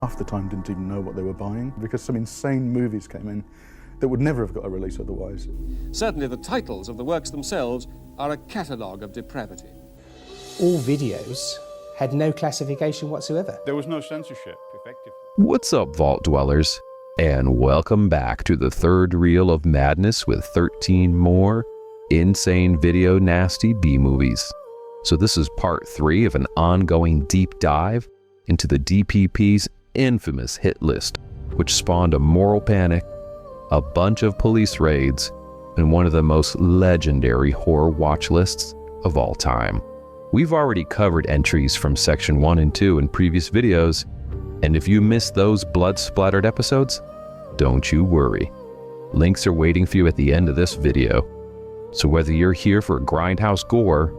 half the time didn't even know what they were buying because some insane movies came in that would never have got a release otherwise. Certainly the titles of the works themselves are a catalogue of depravity. All videos had no classification whatsoever. There was no censorship, effectively. What's up, Vault Dwellers? And welcome back to the third reel of madness with 13 more insane video nasty B-movies. So this is part 3 of an ongoing deep dive into the DPP's infamous hit list, which spawned a moral panic, a bunch of police raids, and one of the most legendary horror watch lists of all time. We've already covered entries from section 1 and 2 in previous videos, and if you missed those blood-splattered episodes, don't you worry. Links are waiting for you at the end of this video. So whether you're here for grindhouse gore,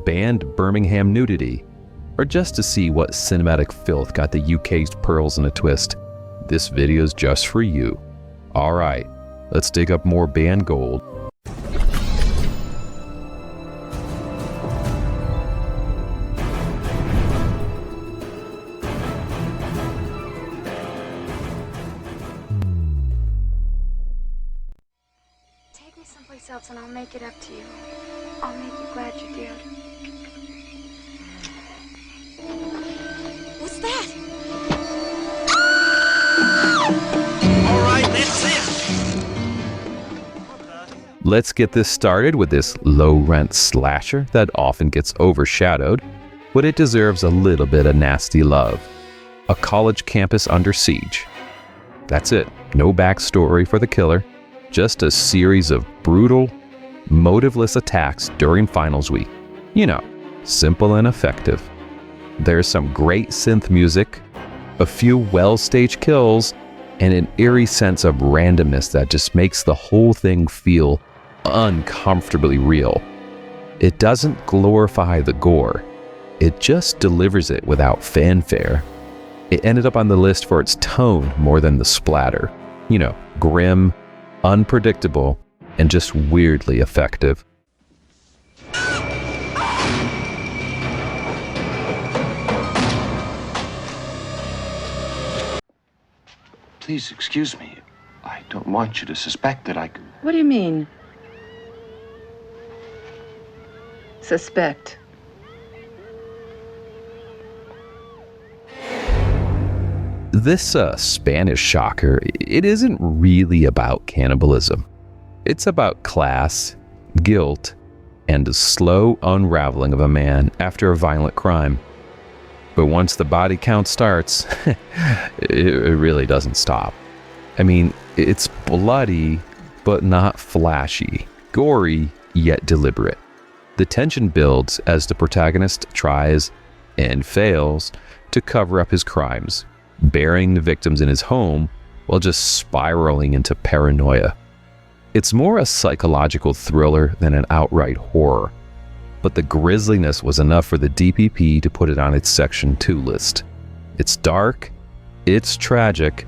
banned Birmingham nudity, or just to see what cinematic filth got the UK's pearls in a twist, this video's just for you. Alright, let's dig up more banned gold. Take me someplace else and I'll make it up to you. I'll make you glad you did. What's that? All right, that's it. Let's get this started with this low-rent slasher that often gets overshadowed, but it deserves a little bit of nasty love. A college campus under siege. That's it. No backstory for the killer. Just a series of brutal, motiveless attacks during finals week. You know, simple and effective. There's some great synth music, a few well-staged kills, and an eerie sense of randomness that just makes the whole thing feel uncomfortably real. It doesn't glorify the gore, it just delivers it without fanfare. It ended up on the list for its tone more than the splatter. You know, grim, unpredictable, and just weirdly effective. Please excuse me. I don't want you to suspect that I... What do you mean? Suspect. This Spanish shocker, it isn't really about cannibalism. It's about class, guilt, and the slow unraveling of a man after a violent crime. But once the body count starts, it really doesn't stop. I mean, it's bloody, but not flashy. Gory, yet deliberate. The tension builds as the protagonist tries, and fails, to cover up his crimes, burying the victims in his home while just spiraling into paranoia. It's more a psychological thriller than an outright horror. But the grisliness was enough for the DPP to put it on its Section 2 list. It's dark, it's tragic,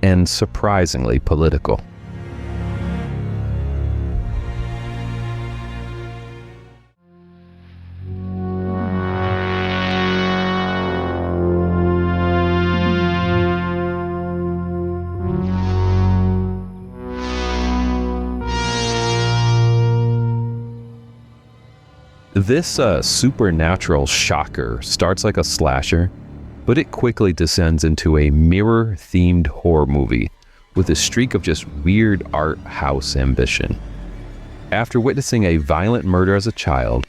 and surprisingly political. This supernatural shocker starts like a slasher, but it quickly descends into a mirror-themed horror movie with a streak of just weird art house ambition. After witnessing a violent murder as a child,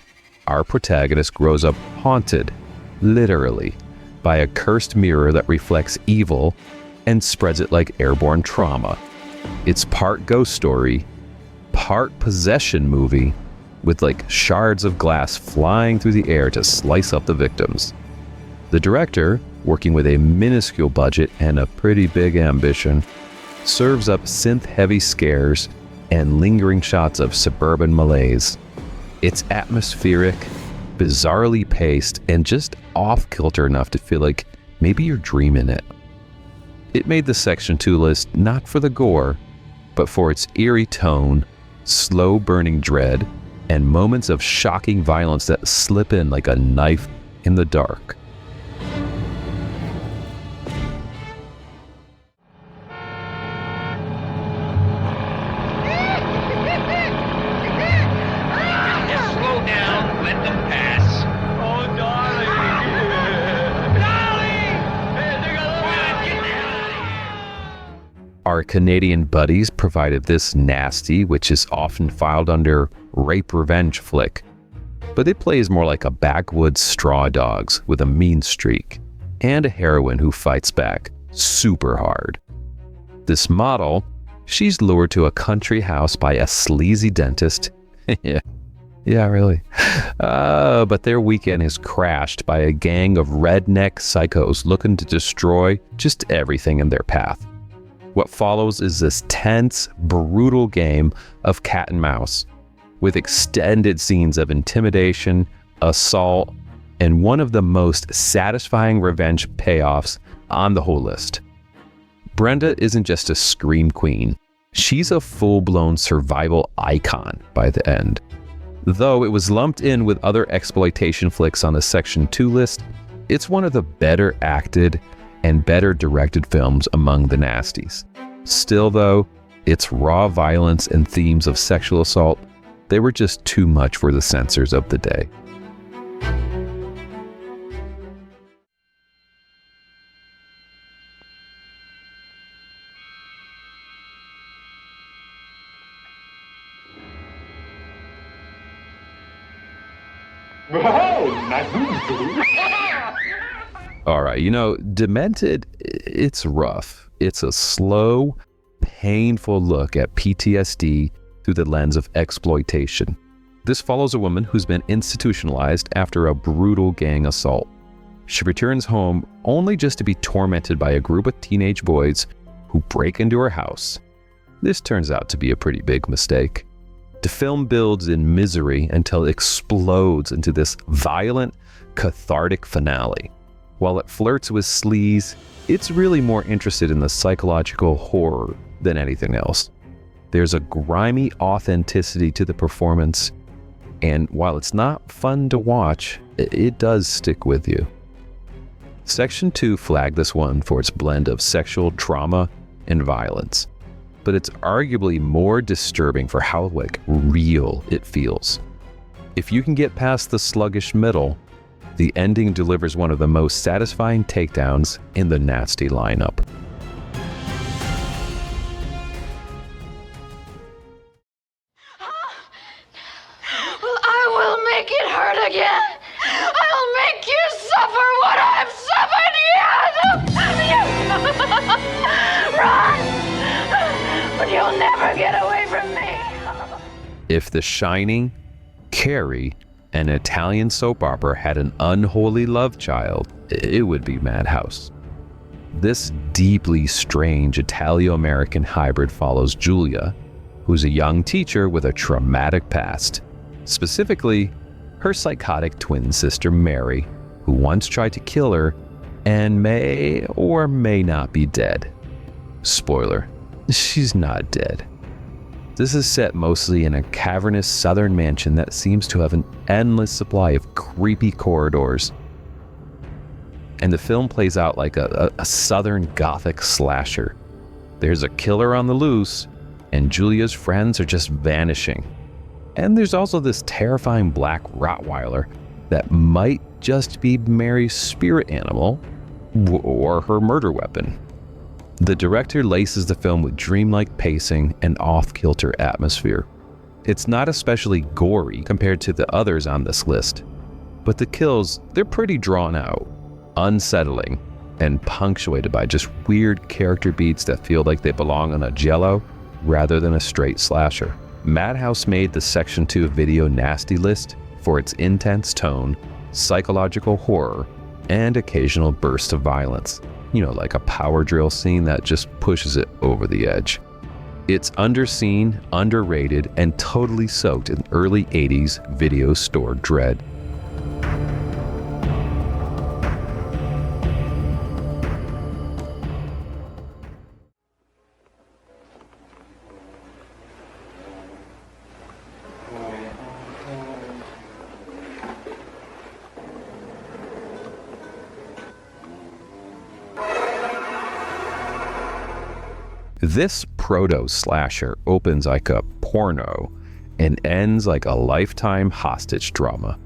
our protagonist grows up haunted, literally, by a cursed mirror that reflects evil and spreads it like airborne trauma. It's part ghost story, part possession movie, with like shards of glass flying through the air to slice up the victims. The director, working with a minuscule budget and a pretty big ambition, serves up synth-heavy scares and lingering shots of suburban malaise. It's atmospheric, bizarrely paced, and just off-kilter enough to feel like maybe you're dreaming it. It made the Section 2 list not for the gore, but for its eerie tone, slow-burning dread, and moments of shocking violence that slip in like a knife in the dark. Our Canadian buddies provided this nasty, which is often filed under rape revenge flick, but it plays more like a backwoods straw dogs with a mean streak and a heroine who fights back super hard. This model, she's lured to a country house by a sleazy dentist. Yeah, really. But their weekend is crashed by a gang of redneck psychos looking to destroy just everything in their path. What follows is this tense, brutal game of cat and mouse, with extended scenes of intimidation, assault, and one of the most satisfying revenge payoffs on the whole list. Brenda isn't just a scream queen. She's a full-blown survival icon by the end. Though it was lumped in with other exploitation flicks on the Section 2 list, it's one of the better acted and better directed films among the Nasties. Still though, its raw violence and themes of sexual assault, they were just too much for the censors of the day. Alright, Demented, it's rough. It's a slow, painful look at PTSD through the lens of exploitation. This follows a woman who's been institutionalized after a brutal gang assault. She returns home only just to be tormented by a group of teenage boys who break into her house. This turns out to be a pretty big mistake. The film builds in misery until it explodes into this violent, cathartic finale. While it flirts with sleaze, it's really more interested in the psychological horror than anything else. There's a grimy authenticity to the performance, and while it's not fun to watch, it does stick with you. Section 2 flagged this one for its blend of sexual trauma and violence, but it's arguably more disturbing for how real it feels. If you can get past the sluggish middle, the ending delivers one of the most satisfying takedowns in the Nasty lineup. Well, I will make it hurt again. I'll make you suffer what I've suffered. Run! But you'll never get away from me. If The Shining, Carrie, an Italian soap opera had an unholy love child, it would be Madhouse. This deeply strange Italo-American hybrid follows Julia, who's a young teacher with a traumatic past. Specifically, her psychotic twin sister Mary, who once tried to kill her and may or may not be dead. Spoiler, she's not dead. This is set mostly in a cavernous southern mansion that seems to have an endless supply of creepy corridors. And the film plays out like a southern gothic slasher. There's a killer on the loose, and Julia's friends are just vanishing. And there's also this terrifying black Rottweiler that might just be Mary's spirit animal or her murder weapon. The director laces the film with dreamlike pacing and off-kilter atmosphere. It's not especially gory compared to the others on this list, but the kills, they're pretty drawn out, unsettling, and punctuated by just weird character beats that feel like they belong on a Jell-O rather than a straight slasher. Madhouse made the Section 2 video nasty list for its intense tone, psychological horror, and occasional burst of violence. Like a power drill scene that just pushes it over the edge. It's underseen, underrated, and totally soaked in early 80s video store dread. This proto-slasher opens like a porno and ends like a lifetime hostage drama.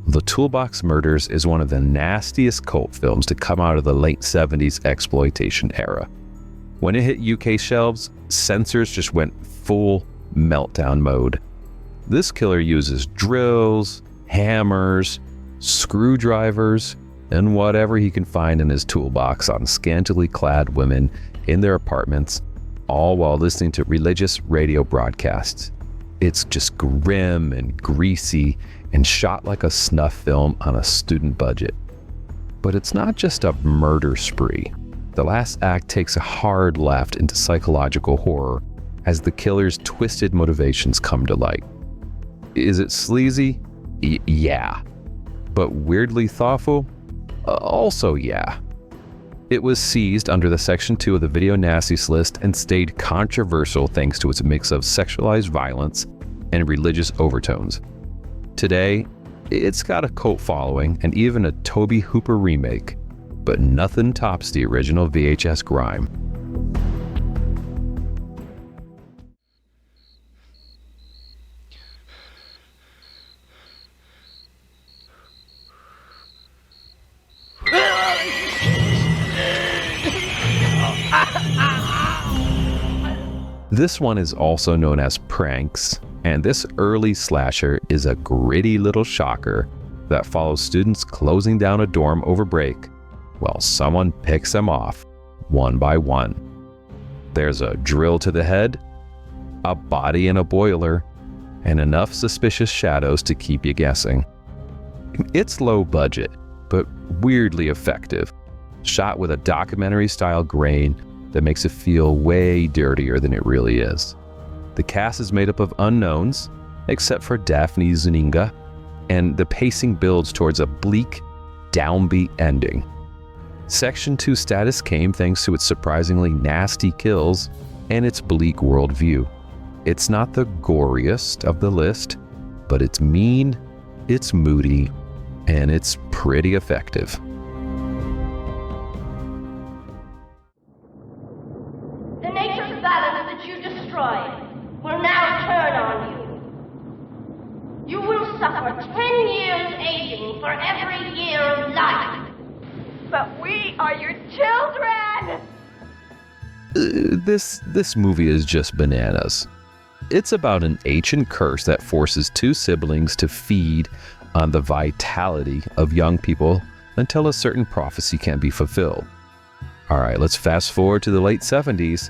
The Toolbox Murders is one of the nastiest cult films to come out of the late 70s exploitation era. When it hit UK shelves, censors just went full meltdown mode. This killer uses drills, hammers, screwdrivers, and whatever he can find in his toolbox on scantily clad women in their apartments, all while listening to religious radio broadcasts. It's just grim and greasy and shot like a snuff film on a student budget. But it's not just a murder spree. The last act takes a hard left into psychological horror as the killer's twisted motivations come to light. Is it sleazy? Yeah. But weirdly thoughtful? Also yeah. It was seized under the Section 2 of the Video Nasties list and stayed controversial thanks to its mix of sexualized violence and religious overtones. Today, it's got a cult following and even a Tobe Hooper remake, but nothing tops the original VHS grime. This one is also known as Pranks, and this early slasher is a gritty little shocker that follows students closing down a dorm over break while someone picks them off one by one. There's a drill to the head, a body in a boiler, and enough suspicious shadows to keep you guessing. It's low budget, but weirdly effective, shot with a documentary-style grain that makes it feel way dirtier than it really is. The cast is made up of unknowns, except for Daphne Zuniga, and the pacing builds towards a bleak, downbeat ending. Section 2 status came thanks to its surprisingly nasty kills and its bleak worldview. It's not the goriest of the list, but it's mean, it's moody, and it's pretty effective. The nature's balance that you destroyed will now turn on you. You will suffer 10 years aging for every year of life. But we are your children! This movie is just bananas. It's about an ancient curse that forces two siblings to feed on the vitality of young people until a certain prophecy can be fulfilled. All right, let's fast forward to the late 70s,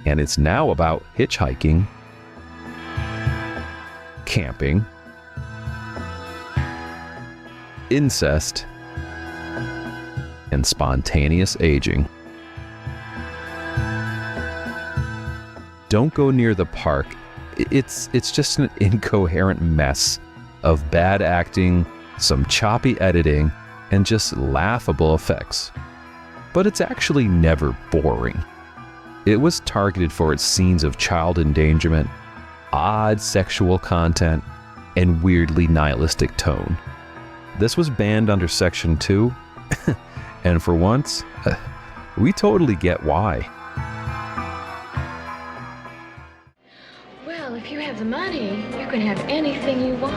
and it's now about hitchhiking, camping, incest, and spontaneous aging. Don't go near the park. It's just an incoherent mess of bad acting, some choppy editing, and just laughable effects. But it's actually never boring. It was targeted for its scenes of child endangerment, odd sexual content, and weirdly nihilistic tone. This was banned under Section 2, and for once, we totally get why. Well, if you have the money, you can have anything you want.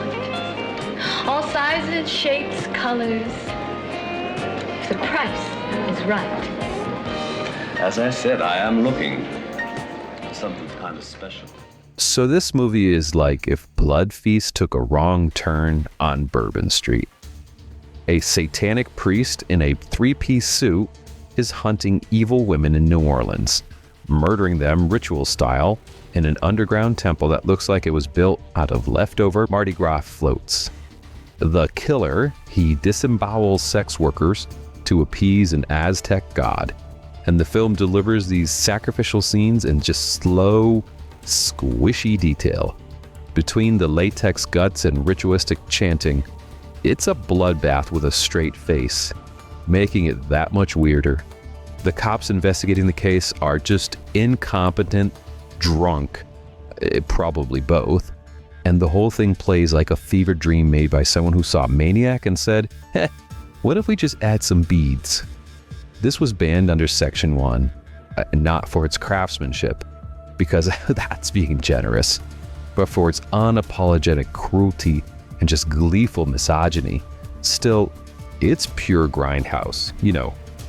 All sizes, shapes, colors. The price is right. As I said, I am looking for something kind of special. So this movie is like if Blood Feast took a wrong turn on Bourbon Street. A satanic priest in a three-piece suit is hunting evil women in New Orleans, murdering them ritual style in an underground temple that looks like it was built out of leftover Mardi Gras floats. The killer, he disembowels sex workers to appease an Aztec god, and the film delivers these sacrificial scenes in just slow, squishy detail. Between the latex guts and ritualistic chanting, it's a bloodbath with a straight face, making it that much weirder. The cops investigating the case are just incompetent, drunk, probably both, and the whole thing plays like a fever dream made by someone who saw Maniac and said, what if we just add some beads? This was banned under Section 1, not for its craftsmanship, because that's being generous, but for its unapologetic cruelty and just gleeful misogyny. Still, it's pure grindhouse,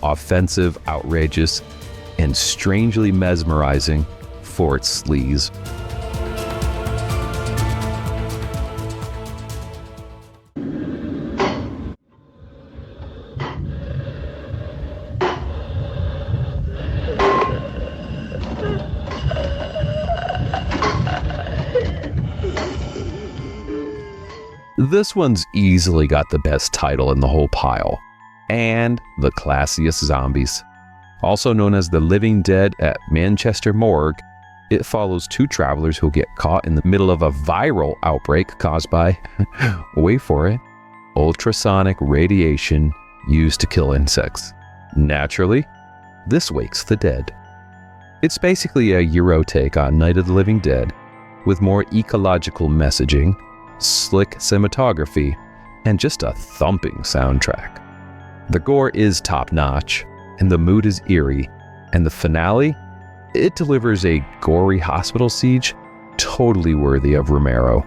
offensive, outrageous, and strangely mesmerizing for its sleaze. This one's easily got the best title in the whole pile, and the classiest zombies. Also known as The Living Dead at Manchester Morgue, it follows two travelers who get caught in the middle of a viral outbreak caused by, wait for it, ultrasonic radiation used to kill insects. Naturally, this wakes the dead. It's basically a Euro take on Night of the Living Dead, with more ecological messaging, slick cinematography, and just a thumping soundtrack. The gore is top-notch, and the mood is eerie, and the finale, it delivers a gory hospital siege totally worthy of Romero.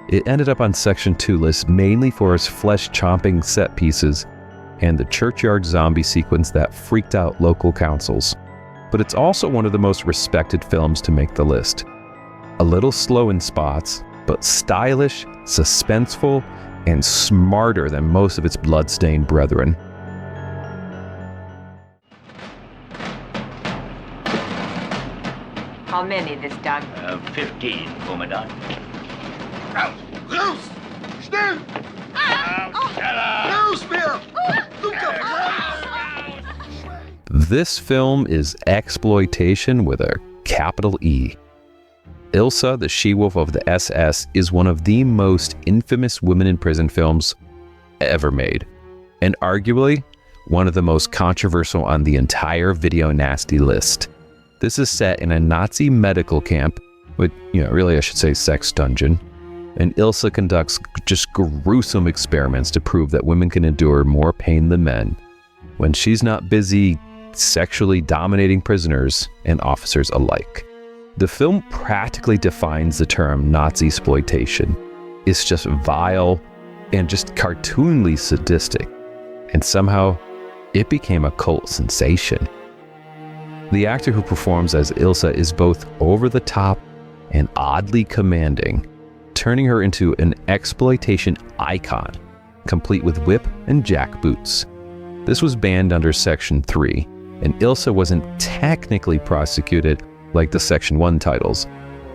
It ended up on Section 2 list mainly for its flesh-chomping set pieces and the churchyard zombie sequence that freaked out local councils. But it's also one of the most respected films to make the list. A little slow in spots, but stylish, suspenseful, and smarter than most of its blood-stained brethren. How many this time? 15, Commandant. Raus! Raus! Schnell! Raus, mir! This film is exploitation with a capital E. Ilsa, the she-wolf of the SS, is one of the most infamous women in prison films ever made, and arguably one of the most controversial on the entire Video Nasty list. This is set in a Nazi medical camp, with, really I should say sex dungeon, and Ilsa conducts just gruesome experiments to prove that women can endure more pain than men, when she's not busy sexually dominating prisoners and officers alike. The film practically defines the term Nazi-sploitation. It's just vile and just cartoonily sadistic, and somehow it became a cult sensation. The actor who performs as Ilsa is both over-the-top and oddly commanding, turning her into an exploitation icon, complete with whip and jackboots. This was banned under Section 3, and Ilsa wasn't technically prosecuted like the Section 1 titles,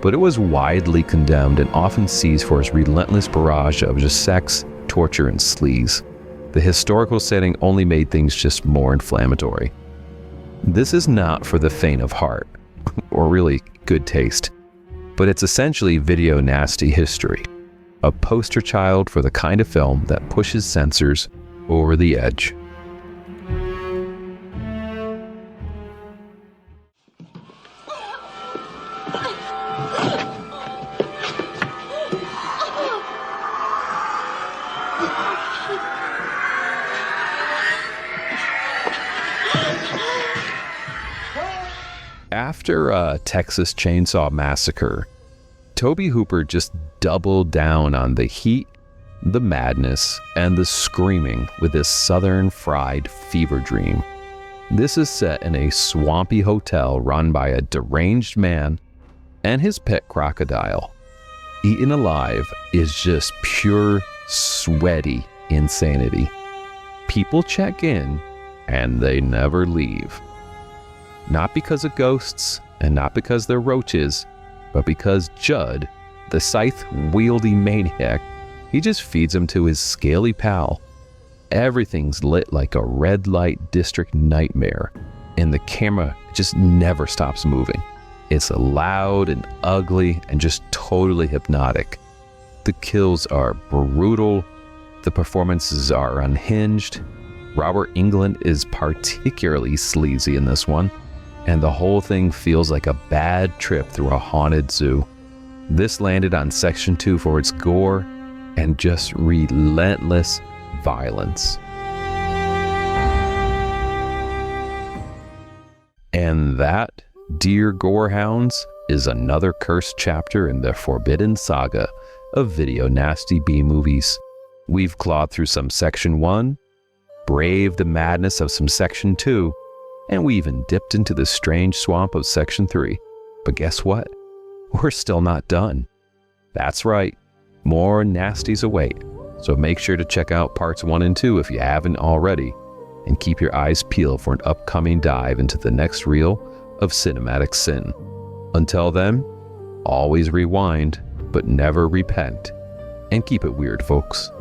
but it was widely condemned and often seized for its relentless barrage of just sex, torture, and sleaze. The historical setting only made things just more inflammatory. This is not for the faint of heart, or really good taste, but it's essentially Video Nasty history, a poster child for the kind of film that pushes censors over the edge. After Texas Chainsaw Massacre, Tobe Hooper just doubled down on the heat, the madness, and the screaming with this southern fried fever dream. This is set in a swampy hotel run by a deranged man and his pet crocodile. Eaten alive is just pure, sweaty insanity. People check in, and they never leave. Not because of ghosts, and not because they're roaches, but because Judd, the scythe-wielding maniac, he just feeds them to his scaly pal. Everything's lit like a red light district nightmare, and the camera just never stops moving. It's loud and ugly and just totally hypnotic. The kills are brutal, the performances are unhinged. Robert Englund is particularly sleazy in this one, and the whole thing feels like a bad trip through a haunted zoo. This landed on Section 2 for its gore and just relentless violence. And that, dear gorehounds, is another cursed chapter in the forbidden saga of Video Nasty B-movies. We've clawed through some Section 1, braved the madness of some Section 2, And we even dipped into the strange swamp of Section 3. But guess what? We're still not done. That's right, more Nasties await. So make sure to check out parts 1 and 2 if you haven't already, and keep your eyes peeled for an upcoming dive into the next reel of cinematic sin. Until then, always rewind, but never repent, and keep it weird, folks.